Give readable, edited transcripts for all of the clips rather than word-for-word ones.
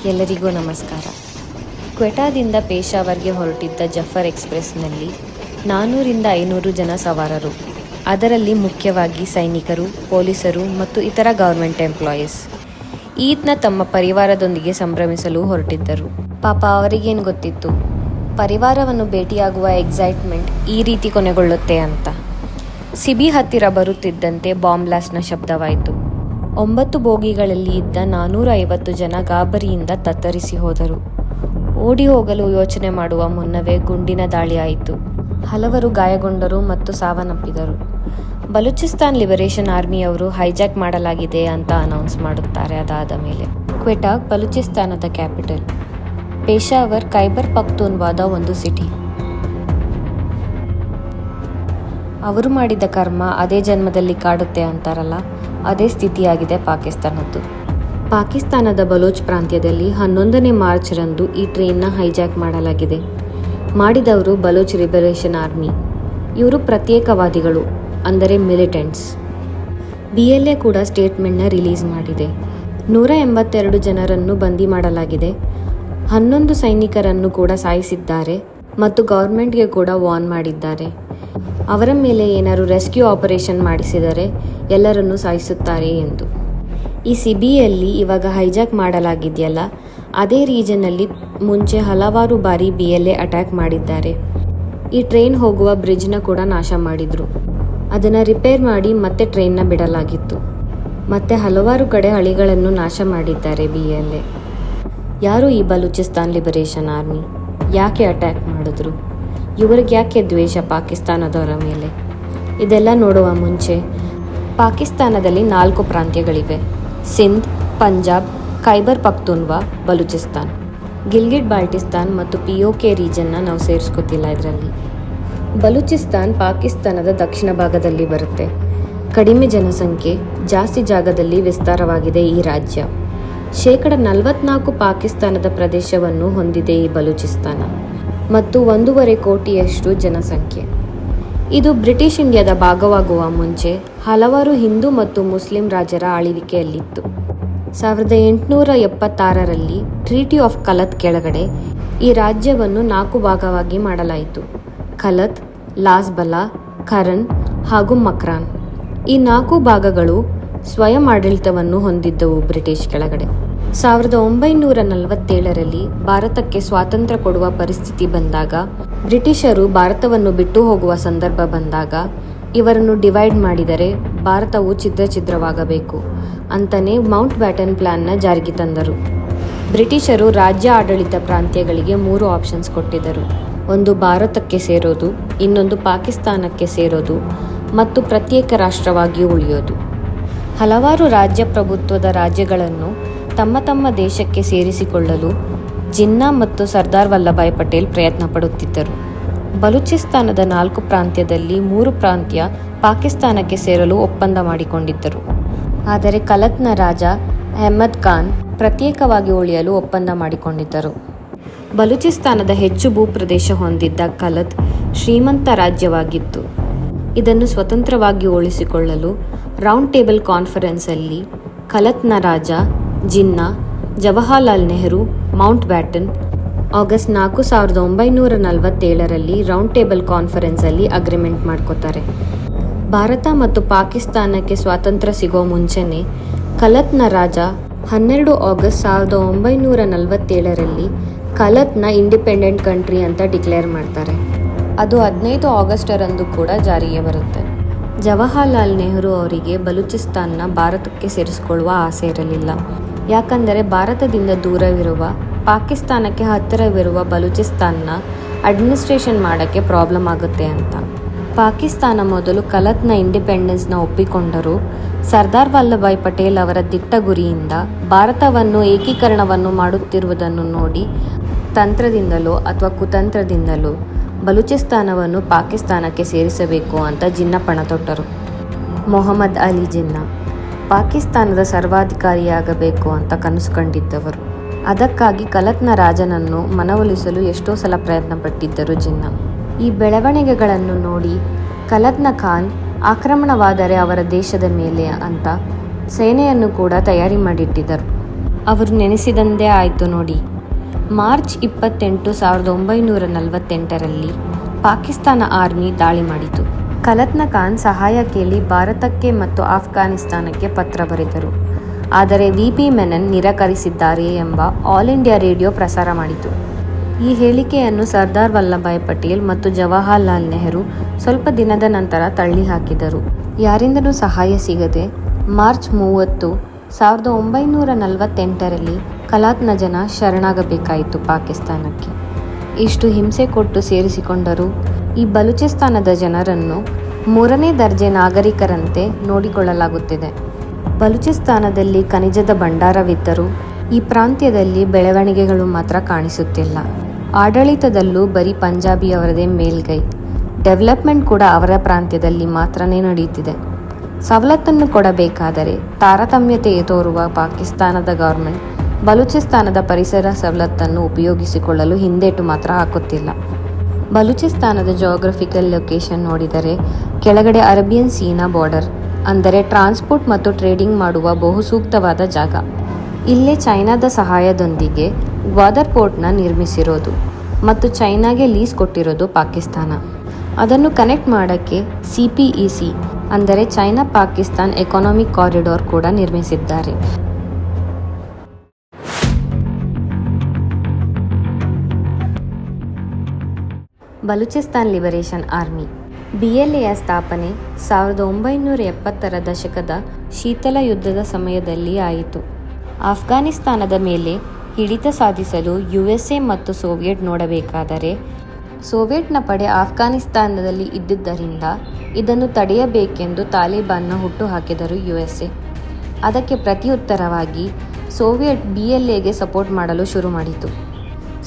ಎಲ್ಲರಿಗೂ ನಮಸ್ಕಾರ. ಕ್ವೆಟಾದಿಂದ ಪೇಶಾವರ್ಗೆ ಹೊರಟಿದ್ದ ಜಫರ್ ಎಕ್ಸ್‌ಪ್ರೆಸ್‌ನಲ್ಲಿ 400-500 ಜನ ಸವಾರರು, ಅದರಲ್ಲಿ ಮುಖ್ಯವಾಗಿ ಸೈನಿಕರು, ಪೊಲೀಸರು ಮತ್ತು ಇತರ ಗವರ್ಮೆಂಟ್ ಎಂಪ್ಲಾಯೀಸ್ ಈದ್‌ನ ತಮ್ಮ ಪರಿವಾರದೊಂದಿಗೆ ಸಂಭ್ರಮಿಸಲು ಹೊರಟಿದ್ದರು. ಪಾಪ ಅವರಿಗೇನು ಗೊತ್ತಿತ್ತು, ಪರಿವಾರವನ್ನು ಭೇಟಿಯಾಗುವ ಎಕ್ಸೈಟ್ಮೆಂಟ್ ಈ ರೀತಿ ಕೊನೆಗೊಳ್ಳುತ್ತೆ ಅಂತ. ಸಿಬಿ ಹತ್ತಿರ ಬರುತ್ತಿದ್ದಂತೆ ಬಾಂಬ್ ಬ್ಲಾಸ್ಟ್‌ನ ಶಬ್ದವಾಯಿತು. 9 ಬೋಗಿಗಳಲ್ಲಿ ಇದ್ದ 450 ಜನ ಗಾಬರಿಯಿಂದ ತತ್ತರಿಸಿ ಹೋದರು. ಓಡಿ ಹೋಗಲು ಯೋಚನೆ ಮಾಡುವ ಮುನ್ನವೇ ಗುಂಡಿನ ದಾಳಿ ಆಯಿತು. ಹಲವರು ಗಾಯಗೊಂಡರು ಮತ್ತು ಸಾವನ್ನಪ್ಪಿದರು. ಬಲೂಚಿಸ್ತಾನ್ ಲಿಬರೇಷನ್ ಆರ್ಮಿಯವರು ಹೈಜಾಕ್ ಮಾಡಲಾಗಿದೆ ಅಂತ ಅನೌನ್ಸ್ ಮಾಡುತ್ತಾರೆ. ಅದಾದ ಮೇಲೆ ಕ್ವೆಟಾ ಬಲೂಚಿಸ್ತಾನದ ಕ್ಯಾಪಿಟಲ್, ಪೇಶಾವರ್ ಖೈಬರ್ ಪಖ್ತೂನ್ವಾದ ಒಂದು ಸಿಟಿ. ಅವರು ಮಾಡಿದ ಕರ್ಮ ಅದೇ ಜನ್ಮದಲ್ಲಿ ಕಾಡುತ್ತೆ ಅಂತಾರಲ್ಲ, ಅದೇ ಸ್ಥಿತಿಯಾಗಿದೆ ಪಾಕಿಸ್ತಾನದ್ದು. ಪಾಕಿಸ್ತಾನದ ಬಲೋಚ್ ಪ್ರಾಂತ್ಯದಲ್ಲಿ 11ನೇ ಮಾರ್ಚ್ರಂದು ಈ ಟ್ರೈನ್ನ ಹೈಜಾಕ್ ಮಾಡಲಾಗಿದೆ. ಮಾಡಿದವರು ಬಲೋಚ್ ಲಿಬರೇಷನ್ ಆರ್ಮಿ. ಇವರು ಪ್ರತ್ಯೇಕವಾದಿಗಳು, ಅಂದರೆ ಮಿಲಿಟೆಂಟ್ಸ್. BLA ಕೂಡ ಸ್ಟೇಟ್ಮೆಂಟ್ನ ರಿಲೀಸ್ ಮಾಡಿದೆ. 182 ಜನರನ್ನು ಬಂದಿ ಮಾಡಲಾಗಿದೆ. 11 ಸೈನಿಕರನ್ನು ಕೂಡ ಸಾಯಿಸಿದ್ದಾರೆ ಮತ್ತು ಗೌರ್ಮೆಂಟ್ಗೆ ಕೂಡ ವಾರ್ನ್ ಮಾಡಿದ್ದಾರೆ. ಅವರ ಮೇಲೆ ಏನಾದರೂ ರೆಸ್ಕ್ಯೂ ಆಪರೇಷನ್ ಮಾಡಿಸಿದರೆ ಎಲ್ಲರನ್ನೂ ಸಾಯಿಸುತ್ತಾರೆ ಎಂದು. ಈ ಸಿಬಿಯಲ್ಲಿ ಇವಾಗ ಹೈಜಾಕ್ ಮಾಡಲಾಗಿದೆಯಲ್ಲ, ಅದೇ ರೀಜನ್ನಲ್ಲಿ ಮುಂಚೆ ಹಲವಾರು ಬಾರಿ BLA ಅಟ್ಯಾಕ್ ಮಾಡಿದ್ದಾರೆ. ಈ ಟ್ರೈನ್ ಹೋಗುವ ಬ್ರಿಡ್ಜ್ನ ಕೂಡ ನಾಶ ಮಾಡಿದರು. ಅದನ್ನು ರಿಪೇರ್ ಮಾಡಿ ಮತ್ತೆ ಟ್ರೈನ್ನ ಬಿಡಲಾಗಿತ್ತು. ಮತ್ತೆ ಹಲವಾರು ಕಡೆ ಹಳಿಗಳನ್ನು ನಾಶ ಮಾಡಿದ್ದಾರೆ BLA. ಯಾರು ಈ ಬಲೂಚಿಸ್ತಾನ್ ಲಿಬರೇಷನ್ ಆರ್ಮಿ? ಯಾಕೆ ಅಟ್ಯಾಕ್ ಮಾಡಿದ್ರು? ಇವ್ರಿಗೆ ಯಾಕೆ ದ್ವೇಷ ಪಾಕಿಸ್ತಾನದವರ ಮೇಲೆ? ಇದೆಲ್ಲ ನೋಡುವ ಮುಂಚೆ ಪಾಕಿಸ್ತಾನದಲ್ಲಿ 4 ಪ್ರಾಂತ್ಯಗಳಿವೆ: ಸಿಂಧ್, ಪಂಜಾಬ್, ಖೈಬರ್ ಪಖ್ತೂನ್ವಾ, ಬಲೂಚಿಸ್ತಾನ್. ಗಿಲ್ಗಿಟ್ ಬಾಲ್ಟಿಸ್ತಾನ್ ಮತ್ತು POK ರೀಜನ್ನ ನಾವು ಸೇರಿಸ್ಕೊತಿಲ್ಲ ಇದರಲ್ಲಿ. ಬಲೂಚಿಸ್ತಾನ್ ಪಾಕಿಸ್ತಾನದ ದಕ್ಷಿಣ ಭಾಗದಲ್ಲಿ ಬರುತ್ತೆ. ಕಡಿಮೆ ಜನಸಂಖ್ಯೆ, ಜಾಸ್ತಿ ಜಾಗದಲ್ಲಿ ವಿಸ್ತಾರವಾಗಿದೆ ಈ ರಾಜ್ಯ. 44% ಪಾಕಿಸ್ತಾನದ ಪ್ರದೇಶವನ್ನು ಹೊಂದಿದೆ ಈ ಬಲೂಚಿಸ್ತಾನ ಮತ್ತು 1.5 ಕೋಟಿಯಷ್ಟು ಜನಸಂಖ್ಯೆ. ಇದು ಬ್ರಿಟಿಷ್ ಇಂಡಿಯಾದ ಭಾಗವಾಗುವ ಮುಂಚೆ ಹಲವಾರು ಹಿಂದೂ ಮತ್ತು ಮುಸ್ಲಿಂ ರಾಜರ ಆಳ್ವಿಕೆಯಲ್ಲಿತ್ತು. 1876ರಲ್ಲಿ ಟ್ರೀಟಿ ಆಫ್ ಕಲತ್ ಕೆಳಗಡೆ ಈ ರಾಜ್ಯವನ್ನು 4 ಭಾಗವಾಗಿ ಮಾಡಲಾಯಿತು: ಕಲತ್, ಲಾಸ್ಬಲಾ, ಖರನ್ ಹಾಗೂ ಮಕ್ರಾನ್. ಈ 4 ಭಾಗಗಳು ಸ್ವಯಂ ಆಡಳಿತವನ್ನು ಹೊಂದಿದ್ದವು ಬ್ರಿಟಿಷ್ ಕೆಳಗಡೆ. 1947ರಲ್ಲಿ ಭಾರತಕ್ಕೆ ಸ್ವಾತಂತ್ರ್ಯ ಕೊಡುವ ಪರಿಸ್ಥಿತಿ ಬಂದಾಗ, ಬ್ರಿಟಿಷರು ಭಾರತವನ್ನು ಬಿಟ್ಟು ಹೋಗುವ ಸಂದರ್ಭ ಬಂದಾಗ ಇವರನ್ನು ಡಿವೈಡ್ ಮಾಡಿದರೆ ಭಾರತವು ಛಿದ್ರವಾಗಬೇಕು ಅಂತಲೇ ಮೌಂಟ್ ಬ್ಯಾಟನ್ ಪ್ಲಾನ್ನ ಜಾರಿಗೆ ತಂದರು. ಬ್ರಿಟಿಷರು ರಾಜ್ಯ ಆಡಳಿತ ಪ್ರಾಂತ್ಯಗಳಿಗೆ 3 ಆಪ್ಷನ್ಸ್ ಕೊಟ್ಟಿದ್ದರು: ಒಂದು ಭಾರತಕ್ಕೆ ಸೇರೋದು, ಇನ್ನೊಂದು ಪಾಕಿಸ್ತಾನಕ್ಕೆ ಸೇರೋದು ಮತ್ತು ಪ್ರತ್ಯೇಕ ರಾಷ್ಟ್ರವಾಗಿ ಉಳಿಯೋದು. ಹಲವಾರು ರಾಜ್ಯ ಪ್ರಭುತ್ವದ ರಾಜ್ಯಗಳನ್ನು ತಮ್ಮ ತಮ್ಮ ದೇಶಕ್ಕೆ ಸೇರಿಸಿಕೊಳ್ಳಲು ಜಿನ್ನಾ ಮತ್ತು ಸರ್ದಾರ್ ವಲ್ಲಭಾಯ್ ಪಟೇಲ್ ಪ್ರಯತ್ನ ಪಡುತ್ತಿದ್ದರು. ಬಲೂಚಿಸ್ತಾನದ 4 ಪ್ರಾಂತ್ಯದಲ್ಲಿ 3 ಪ್ರಾಂತ್ಯ ಪಾಕಿಸ್ತಾನಕ್ಕೆ ಸೇರಲು ಒಪ್ಪಂದ ಮಾಡಿಕೊಂಡಿದ್ದರು. ಆದರೆ ಕಲತ್ನ ರಾಜ ಅಹ್ಮದ್ ಖಾನ್ ಪ್ರತ್ಯೇಕವಾಗಿ ಉಳಿಯಲು ಒಪ್ಪಂದ ಮಾಡಿಕೊಂಡಿದ್ದರು. ಬಲೂಚಿಸ್ತಾನದ ಹೆಚ್ಚು ಭೂಪ್ರದೇಶ ಹೊಂದಿದ್ದ ಕಲತ್ ಶ್ರೀಮಂತ ರಾಜ್ಯವಾಗಿತ್ತು. ಇದನ್ನು ಸ್ವತಂತ್ರವಾಗಿ ಉಳಿಸಿಕೊಳ್ಳಲು ರೌಂಡ್ ಟೇಬಲ್ ಕಾನ್ಫರೆನ್ಸಲ್ಲಿ ಕಲತ್ನ ರಾಜ Jinnah, Jawaharlal Nehru, Mountbatten August 4, 1947ರಲ್ಲಿ ರೌಂಡ್ ಟೇಬಲ್ ಕಾನ್ಫರೆನ್ಸಲ್ಲಿ ಅಗ್ರಿಮೆಂಟ್ ಮಾಡ್ಕೋತಾರೆ. ಭಾರತ ಮತ್ತು ಪಾಕಿಸ್ತಾನಕ್ಕೆ ಸ್ವಾತಂತ್ರ್ಯ ಸಿಗೋ ಮುಂಚೆನೇ ಕಲತ್ನ ರಾಜ 12 ಆಗಸ್ಟ್ 1947ರಲ್ಲಿ ಕಲತ್ನ ಇಂಡಿಪೆಂಡೆಂಟ್ ಕಂಟ್ರಿ ಅಂತ ಡಿಕ್ಲೇರ್ ಮಾಡ್ತಾರೆ. ಅದು 15 ಆಗಸ್ಟರಂದು ಕೂಡ ಜಾರಿಗೆ ಬರುತ್ತೆ. ಜವಾಹರ್ಲಾಲ್ ನೆಹರು ಅವರಿಗೆ ಬಲೂಚಿಸ್ತಾನ್ನ ಭಾರತಕ್ಕೆ ಸೇರಿಸಿಕೊಳ್ಳುವ ಆಸೆ ಇರಲಿಲ್ಲ. ಯಾಕಂದರೆ ಭಾರತದಿಂದ ದೂರವಿರುವ, ಪಾಕಿಸ್ತಾನಕ್ಕೆ ಹತ್ತಿರವಿರುವ ಬಲೂಚಿಸ್ತಾನ್ನ ಅಡ್ಮಿನಿಸ್ಟ್ರೇಷನ್ ಮಾಡೋಕ್ಕೆ ಪ್ರಾಬ್ಲಮ್ ಆಗುತ್ತೆ ಅಂತ. ಪಾಕಿಸ್ತಾನ ಮೊದಲು ಕಲತ್ನ ಇಂಡಿಪೆಂಡೆನ್ಸ್ನ ಒಪ್ಪಿಕೊಂಡರೂ ಸರ್ದಾರ್ ವಲ್ಲಭಾಯ್ ಪಟೇಲ್ ಅವರ ದಿಟ್ಟ ಗುರಿಯಿಂದ ಭಾರತವನ್ನು ಏಕೀಕರಣವನ್ನು ಮಾಡುತ್ತಿರುವುದನ್ನು ನೋಡಿ ತಂತ್ರದಿಂದಲೋ ಅಥವಾ ಕುತಂತ್ರದಿಂದಲೋ ಬಲೂಚಿಸ್ತಾನವನ್ನು ಪಾಕಿಸ್ತಾನಕ್ಕೆ ಸೇರಿಸಬೇಕು ಅಂತ ಜಿನ್ನಾ ಪಣ ತೊಟ್ಟರು. ಮೊಹಮ್ಮದ್ ಅಲಿ ಜಿನ್ನಾ ಪಾಕಿಸ್ತಾನದ ಸರ್ವಾಧಿಕಾರಿಯಾಗಬೇಕು ಅಂತ ಕನಸು ಕಂಡಿದ್ದವರು. ಅದಕ್ಕಾಗಿ ಕಲತ್ನ ರಾಜನನ್ನು ಮನವೊಲಿಸಲು ಎಷ್ಟೋ ಸಲ ಪ್ರಯತ್ನ ಪಟ್ಟಿದ್ದರು ಜಿನ್ನಾ. ಈ ಬೆಳವಣಿಗೆಗಳನ್ನು ನೋಡಿ ಕಲತ್ನ ಖಾನ್ ಆಕ್ರಮಣವಾದರೆ ಅವರ ದೇಶದ ಮೇಲೆ ಅಂತ ಸೇನೆಯನ್ನು ಕೂಡ ತಯಾರಿ ಮಾಡಿಟ್ಟಿದ್ದರು. ಅವರು ನೆನೆಸಿದಂದೇ ಆಯಿತು ನೋಡಿ. ಮಾರ್ಚ್ 28, 1948ರಲ್ಲಿ ಪಾಕಿಸ್ತಾನ ಆರ್ಮಿ ದಾಳಿ ಮಾಡಿತು. ಖಲತ್ನ ಖಾನ್ ಸಹಾಯ ಕೇಳಿ ಭಾರತಕ್ಕೆ ಮತ್ತು ಆಫ್ಘಾನಿಸ್ತಾನಕ್ಕೆ ಪತ್ರ ಬರೆದರು. ಆದರೆ ವಿ.ಪಿ. ಮೆನನ್ ನಿರಾಕರಿಸಿದ್ದಾರೆ ಎಂಬ ಆಲ್ ಇಂಡಿಯಾ ರೇಡಿಯೋ ಪ್ರಸಾರ ಮಾಡಿತು. ಈ ಹೇಳಿಕೆಯನ್ನು ಸರ್ದಾರ್ ವಲ್ಲಭಾಯ್ ಪಟೇಲ್ ಮತ್ತು ಜವಾಹರ್ಲಾಲ್ ನೆಹರು ಸ್ವಲ್ಪ ದಿನದ ನಂತರ ತಳ್ಳಿಹಾಕಿದರು. ಯಾರಿಂದಲೂ ಸಹಾಯ ಸಿಗದೆ ಮಾರ್ಚ್ 30, 1948ರಲ್ಲಿ ಖಲಾತ್ನ ಜನ ಶರಣಾಗಬೇಕಾಯಿತು ಪಾಕಿಸ್ತಾನಕ್ಕೆ. ಇಷ್ಟು ಹಿಂಸೆ ಕೊಟ್ಟು ಸೇರಿಸಿಕೊಂಡರೂ ಈ ಬಲೂಚಿಸ್ತಾನದ ಜನರನ್ನು 3ನೇ ದರ್ಜೆ ನಾಗರಿಕರಂತೆ ನೋಡಿಕೊಳ್ಳಲಾಗುತ್ತಿದೆ. ಬಲೂಚಿಸ್ತಾನದಲ್ಲಿ ಖನಿಜದ ಭಂಡಾರವಿದ್ದರೂ ಈ ಪ್ರಾಂತ್ಯದಲ್ಲಿ ಬೆಳವಣಿಗೆಗಳು ಮಾತ್ರ ಕಾಣಿಸುತ್ತಿಲ್ಲ. ಆಡಳಿತದಲ್ಲೂ ಬರೀ ಪಂಜಾಬಿಯವರದೇ ಮೇಲ್ಗೈ. ಡೆವಲಪ್ಮೆಂಟ್ ಕೂಡ ಅವರ ಪ್ರಾಂತ್ಯದಲ್ಲಿ ಮಾತ್ರನೇ ನಡೆಯುತ್ತಿದೆ. ಸವಲತ್ತನ್ನು ಕೊಡಬೇಕಾದರೆ ತಾರತಮ್ಯತೆ ತೋರುವ ಪಾಕಿಸ್ತಾನದ ಗೌರ್ಮೆಂಟ್ ಬಲೂಚಿಸ್ತಾನದ ಪರಿಸರ ಸವಲತ್ತನ್ನು ಉಪಯೋಗಿಸಿಕೊಳ್ಳಲು ಹಿಂದೇಟು ಮಾತ್ರ ಹಾಕುತ್ತಿಲ್ಲ. ಬಲೂಚಿಸ್ತಾನದ ಜಿಯೋಗ್ರಫಿಕಲ್ ಲೊಕೇಶನ್ ನೋಡಿದರೆ ಕೆಳಗಡೆ ಅರೇಬಿಯನ್ ಸೀನ ಬಾರ್ಡರ್, ಅಂದರೆ ಟ್ರಾನ್ಸ್ಪೋರ್ಟ್ ಮತ್ತು ಟ್ರೇಡಿಂಗ್ ಮಾಡುವ ಬಹು ಸೂಕ್ತವಾದ ಜಾಗ. ಇಲ್ಲೇ ಚೈನಾದ ಸಹಾಯದೊಂದಿಗೆ ಗ್ವಾದರ್ ಪೋರ್ಟ್ನ ನಿರ್ಮಿಸಿರೋದು ಮತ್ತು ಚೈನಾಗೆ ಲೀಸ್ ಕೊಟ್ಟಿರೋದು ಪಾಕಿಸ್ತಾನ. ಅದನ್ನು ಕನೆಕ್ಟ್ ಮಾಡೋಕ್ಕೆ CPEC ಅಂದರೆ ಚೈನಾ ಪಾಕಿಸ್ತಾನ್ ಎಕಾನಮಿಕ್ ಕಾರಿಡಾರ್ ಕೂಡ ನಿರ್ಮಿಸಿದ್ದಾರೆ. ಬಲೂಚಿಸ್ತಾನ್ ಲಿಬರೇಷನ್ ಆರ್ಮಿ BLAಯ ಸ್ಥಾಪನೆ 1970ರ ದಶಕದ ಶೀತಲ ಯುದ್ಧದ ಸಮಯದಲ್ಲಿ ಆಯಿತು. ಆಫ್ಘಾನಿಸ್ತಾನದ ಮೇಲೆ ಹಿಡಿತ ಸಾಧಿಸಲು USA ಮತ್ತು ಸೋವಿಯೆಟ್ ನೋಡಬೇಕಾದರೆ ಸೋವಿಯೆಟ್ನ ಪಡೆ ಆಫ್ಘಾನಿಸ್ತಾನದಲ್ಲಿ ಇದ್ದುದರಿಂದ ಇದನ್ನು ತಡೆಯಬೇಕೆಂದು ತಾಲಿಬಾನ್ನ ಹುಟ್ಟುಹಾಕಿದರು USA. ಅದಕ್ಕೆ ಪ್ರತಿಯುತ್ತರವಾಗಿ ಸೋವಿಯೆಟ್ BLAಗೆ ಸಪೋರ್ಟ್ ಮಾಡಲು ಶುರು ಮಾಡಿತು.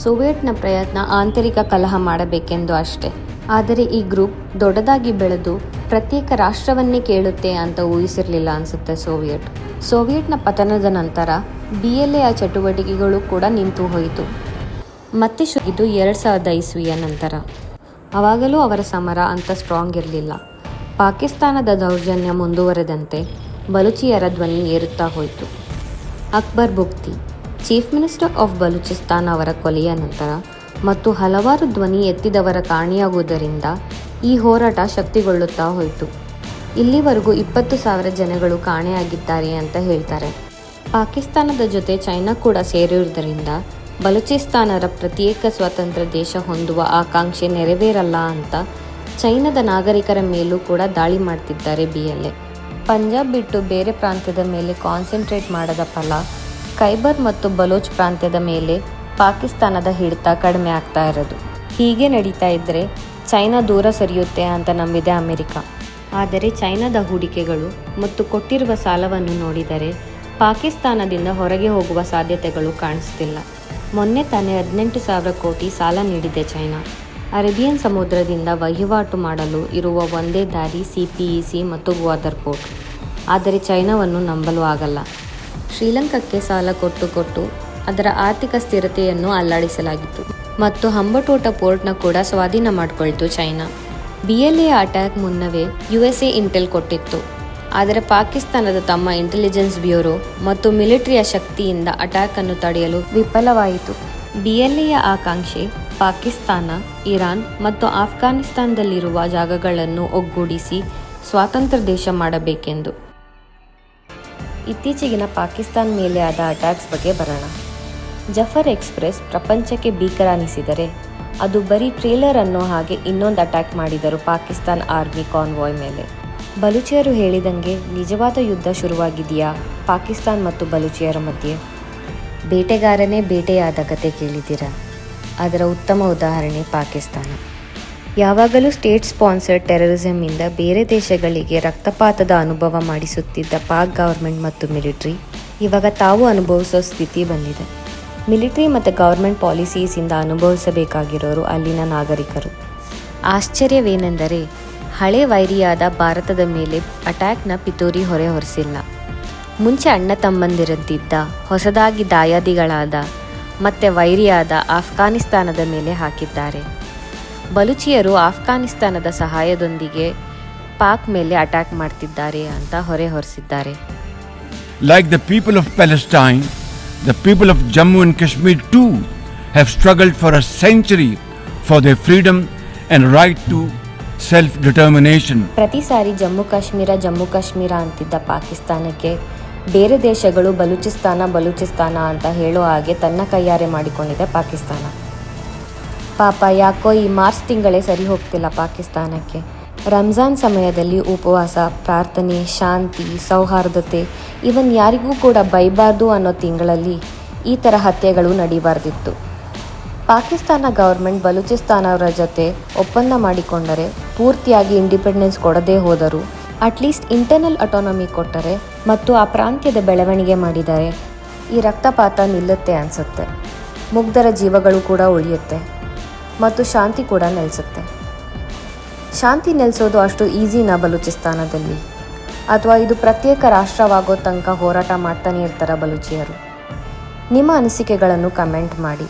ಸೋವಿಯೆಟ್ನ ಪ್ರಯತ್ನ ಆಂತರಿಕ ಕಲಹ ಮಾಡಬೇಕೆಂದು ಅಷ್ಟೇ. ಆದರೆ ಈ ಗ್ರೂಪ್ ದೊಡ್ಡದಾಗಿ ಬೆಳೆದು ಪ್ರತ್ಯೇಕ ರಾಷ್ಟ್ರವನ್ನೇ ಕೇಳುತ್ತೆ ಅಂತ ಊಹಿಸಿರಲಿಲ್ಲ ಅನಿಸುತ್ತೆ ಸೋವಿಯೆಟ್ನ ಪತನದ ನಂತರ BLAಯ ಚಟುವಟಿಕೆಗಳು ಕೂಡ ನಿಂತು ಹೋಯಿತು. ಮತ್ತೆ ಇದು 2000 ಇಸ್ವಿಯ ನಂತರ. ಆವಾಗಲೂ ಅವರ ಸಮರ ಅಂತ ಸ್ಟ್ರಾಂಗ್ ಇರಲಿಲ್ಲ. ಪಾಕಿಸ್ತಾನದ ದೌರ್ಜನ್ಯ ಮುಂದುವರೆದಂತೆ ಬಲೂಚಿಯರ ಧ್ವನಿ ಏರುತ್ತಾ ಹೋಯಿತು. Akbar Bugti, chief minister of Balochistan ಅವರ ಕೊಲೆಯ ನಂತರ ಮತ್ತು ಹಲವಾರು ಧ್ವನಿ ಎತ್ತಿದವರ ಕಾಣಿಯಾಗುವುದರಿಂದ ಈ ಹೋರಾಟ ಶಕ್ತಿಗೊಳ್ಳುತ್ತಾ ಹೋಯಿತು. ಇಲ್ಲಿವರೆಗೂ 20,000 ಜನಗಳು ಕಾಣೆಯಾಗಿದ್ದಾರೆ ಅಂತ ಹೇಳ್ತಾರೆ. ಪಾಕಿಸ್ತಾನದ ಜೊತೆ ಚೈನಾ ಕೂಡ ಸೇರಿರುವುದರಿಂದ ಬಲೂಚಿಸ್ತಾನರ ಪ್ರತ್ಯೇಕ ಸ್ವತಂತ್ರ ದೇಶ ಹೊಂದುವ ಆಕಾಂಕ್ಷೆ ನೆರವೇರಲ್ಲ ಅಂತ ಚೈನಾದ ನಾಗರಿಕರ ಮೇಲೂ ಕೂಡ ದಾಳಿ ಮಾಡ್ತಿದ್ದಾರೆ BLA. ಪಂಜಾಬ್ ಬಿಟ್ಟು ಬೇರೆ ಪ್ರಾಂತ್ಯದ ಮೇಲೆ ಕಾನ್ಸಂಟ್ರೇಟ್ ಮಾಡದ ಫಲ ಖೈಬರ್ ಮತ್ತು ಬಲೋಚ್ ಪ್ರಾಂತ್ಯದ ಮೇಲೆ ಪಾಕಿಸ್ತಾನದ ಹಿಡಿತ ಕಡಿಮೆ ಆಗ್ತಾ ಇರೋದು. ಹೀಗೆ ನಡೀತಾ ಇದ್ದರೆ ಚೈನಾ ದೂರ ಸರಿಯುತ್ತೆ ಅಂತ ನಂಬಿದೆ ಅಮೆರಿಕ. ಆದರೆ ಚೈನಾದ ಹೂಡಿಕೆಗಳು ಮತ್ತು ಕೊಟ್ಟಿರುವ ಸಾಲವನ್ನು ನೋಡಿದರೆ ಪಾಕಿಸ್ತಾನದಿಂದ ಹೊರಗೆ ಹೋಗುವ ಸಾಧ್ಯತೆಗಳು ಕಾಣಿಸ್ತಿಲ್ಲ. ಮೊನ್ನೆ ತಾನೇ 18,000 ಕೋಟಿ ಸಾಲ ನೀಡಿದೆ ಚೈನಾ. ಅರೇಬಿಯನ್ ಸಮುದ್ರದಿಂದ ವಹಿವಾಟು ಮಾಡಲು ಇರುವ ಒಂದೇ ದಾರಿ CPEC ಮತ್ತು ಗ್ವಾದರ್ ಪೋರ್ಟ್. ಆದರೆ ಚೈನಾವನ್ನು ನಂಬಲು ಆಗಲ್ಲ. ಶ್ರೀಲಂಕಾಕ್ಕೆ ಸಾಲ ಕೊಟ್ಟು ಅದರ ಆರ್ಥಿಕ ಸ್ಥಿರತೆಯನ್ನು ಅಲ್ಲಾಡಿಸಲಾಗಿತ್ತು ಮತ್ತು ಹಂಬಟೋಟ ಪೋರ್ಟ್ನ ಕೂಡ ಸ್ವಾಧೀನ ಮಾಡಿಕೊಳ್ತು ಚೈನಾ. BLA ಅಟ್ಯಾಕ್ ಮುನ್ನವೇ USA ಇಂಟೆಲ್ ಕೊಟ್ಟಿತ್ತು. ಆದರೆ ಪಾಕಿಸ್ತಾನದ ತಮ್ಮ ಇಂಟೆಲಿಜೆನ್ಸ್ ಬ್ಯೂರೋ ಮತ್ತು ಮಿಲಿಟರಿಯ ಶಕ್ತಿಯಿಂದ ಅಟ್ಯಾಕನ್ನು ತಡೆಯಲು ವಿಫಲವಾಯಿತು. BLAಯ ಆಕಾಂಕ್ಷೆ ಪಾಕಿಸ್ತಾನ, ಇರಾನ್ ಮತ್ತು ಆಫ್ಘಾನಿಸ್ತಾನದಲ್ಲಿರುವ ಜಾಗಗಳನ್ನು ಒಗ್ಗೂಡಿಸಿ ಸ್ವಾತಂತ್ರ್ಯ ದೇಶ ಮಾಡಬೇಕೆಂದು. ಇತ್ತೀಚೆಗಿನ ಪಾಕಿಸ್ತಾನ ಮೇಲೆ ಆದ ಅಟ್ಯಾಕ್ಸ್ ಬಗ್ಗೆ ಬರೋಣ. ಜಫರ್ ಎಕ್ಸ್ಪ್ರೆಸ್ ಪ್ರಪಂಚಕ್ಕೆ ಭೀಕರ ಅನಿಸಿದರೆ ಅದು ಬರೀ ಟ್ರೇಲರ್ ಅನ್ನೋ ಹಾಗೆ ಇನ್ನೊಂದು ಅಟ್ಯಾಕ್ ಮಾಡಿದರು ಪಾಕಿಸ್ತಾನ್ ಆರ್ಮಿ ಕಾನ್ವಾಯ್ ಮೇಲೆ. ಬಲೂಚಿಯರು ಹೇಳಿದಂಗೆ ನಿಜವಾದ ಯುದ್ಧ ಶುರುವಾಗಿದೆಯಾ ಪಾಕಿಸ್ತಾನ್ ಮತ್ತು ಬಲೂಚಿಯರ ಮಧ್ಯೆ? ಬೇಟೆಗಾರನೇ ಬೇಟೆಯಾದ ಕತೆ ಕೇಳಿದ್ದೀರಾ? ಅದರ ಉತ್ತಮ ಉದಾಹರಣೆ ಪಾಕಿಸ್ತಾನ. ಯಾವಾಗಲೂ ಸ್ಟೇಟ್ ಸ್ಪಾನ್ಸರ್ಡ್ ಟೆರರಿಸಮ್ಮಿಂದ ಬೇರೆ ದೇಶಗಳಿಗೆ ರಕ್ತಪಾತದ ಅನುಭವ ಮಾಡಿಸುತ್ತಿದ್ದ ಪಾಕ್ ಗೌರ್ಮೆಂಟ್ ಮತ್ತು ಮಿಲಿಟ್ರಿ ಇವಾಗ ತಾವು ಅನುಭವಿಸೋ ಸ್ಥಿತಿ ಬಂದಿದೆ. ಮಿಲಿಟ್ರಿ ಮತ್ತು ಗೌರ್ಮೆಂಟ್ ಪಾಲಿಸೀಸಿಂದ ಅನುಭವಿಸಬೇಕಾಗಿರೋರು ಅಲ್ಲಿನ ನಾಗರಿಕರು. ಆಶ್ಚರ್ಯವೇನೆಂದರೆ ಹಳೆ ವೈರಿಯಾದ ಭಾರತದ ಮೇಲೆ ಅಟ್ಯಾಕ್ನ ಪಿತೂರಿ ಹೊರೆ ಹೊರಿಸಿಲ್ಲ. ಮುಂಚೆ ಅಣ್ಣ ತಮ್ಮಂದಿರಂತಿದ್ದ ಹೊಸದಾಗಿ ದಾಯಾದಿಗಳಾದ ಮತ್ತು ವೈರಿಯಾದ ಆಫ್ಘಾನಿಸ್ತಾನದ ಮೇಲೆ ಹಾಕಿದ್ದಾರೆ. ಬಲೂಚಿಯರು ಆಫ್ಘಾನಿಸ್ತಾನದ ಸಹಾಯದೊಂದಿಗೆ ಪಾಕ್ ಮೇಲೆ ಅಟ್ಯಾಕ್ ಮಾಡ್ತಿದ್ದಾರೆ ಅಂತ ಹೊರೆ ಹೊರಿಸಿದ್ದಾರೆ. Like the people of Palestine, The people of Jammu and Kashmir too have struggled for a century for their freedom and right to self-determination. ಪ್ರತಿ ಸಾರಿ ಜಮ್ಮು ಕಾಶ್ಮೀರ ಅಂತಿದ್ದ ಪಾಕಿಸ್ತಾನಕ್ಕೆ ಬೇರೆ ದೇಶಗಳು ಬಲೂಚಿಸ್ತಾನ ಅಂತ ಹೇಳೋ ಹಾಗೆ ತನ್ನ ಕೈಯಾರೆ ಮಾಡಿಕೊಂಡಿದೆ ಪಾಕಿಸ್ತಾನ. ಪಾಪ ಯಾಕೋ ಈ ಮಾರ್ಚ್ ತಿಂಗಳೇ ಸರಿ ಹೋಗ್ತಿಲ್ಲ ಪಾಕಿಸ್ತಾನಕ್ಕೆ. ರಂಜಾನ್ ಸಮಯದಲ್ಲಿ ಉಪವಾಸ, ಪ್ರಾರ್ಥನೆ, ಶಾಂತಿ, ಸೌಹಾರ್ದತೆ, ಇವನ್ ಯಾರಿಗೂ ಕೂಡ ಬೈಬಾರ್ದು ಅನ್ನೋ ತಿಂಗಳಲ್ಲಿ ಈ ಥರ ಹತ್ಯೆಗಳು ನಡೀಬಾರ್ದಿತ್ತು. ಪಾಕಿಸ್ತಾನ ಗೌರ್ಮೆಂಟ್ ಬಲೂಚಿಸ್ತಾನವರ ಜೊತೆ ಒಪ್ಪಂದ ಮಾಡಿಕೊಂಡರೆ, ಪೂರ್ತಿಯಾಗಿ ಇಂಡಿಪೆಂಡೆನ್ಸ್ ಕೊಡದೇ ಹೋದರೂ ಅಟ್ಲೀಸ್ಟ್ ಇಂಟರ್ನಲ್ ಅಟಾನಮಿ ಕೊಟ್ಟರೆ ಮತ್ತು ಆ ಪ್ರಾಂತ್ಯದ ಬೆಳವಣಿಗೆ ಮಾಡಿದರೆ ಈ ರಕ್ತಪಾತ ನಿಲ್ಲುತ್ತೆ ಅನಿಸುತ್ತೆ. ಮುಗ್ಧರ ಜೀವಗಳು ಕೂಡ ಉಳಿಯುತ್ತೆ ಮತ್ತು ಶಾಂತಿ ಕೂಡ ನೆಲೆಸುತ್ತೆ. ಶಾಂತಿ ನೆಲೆಸೋದು ಅಷ್ಟು ಈಸಿನಾ ಬಲೂಚಿಸ್ತಾನದಲ್ಲಿ? ಅಥವಾ ಇದು ಪ್ರತ್ಯೇಕ ರಾಷ್ಟ್ರವಾಗೋ ತನಕ ಹೋರಾಟ ಮಾಡ್ತಾನೆ ಇರ್ತಾರ ಬಲೂಚಿಯರು? ನಿಮ್ಮ ಅನಿಸಿಕೆಗಳನ್ನು ಕಮೆಂಟ್ ಮಾಡಿ.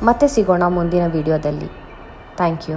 ಮತ್ತೆ ಸಿಗೋಣ ಮುಂದಿನ ವಿಡಿಯೋದಲ್ಲಿ. Thank you.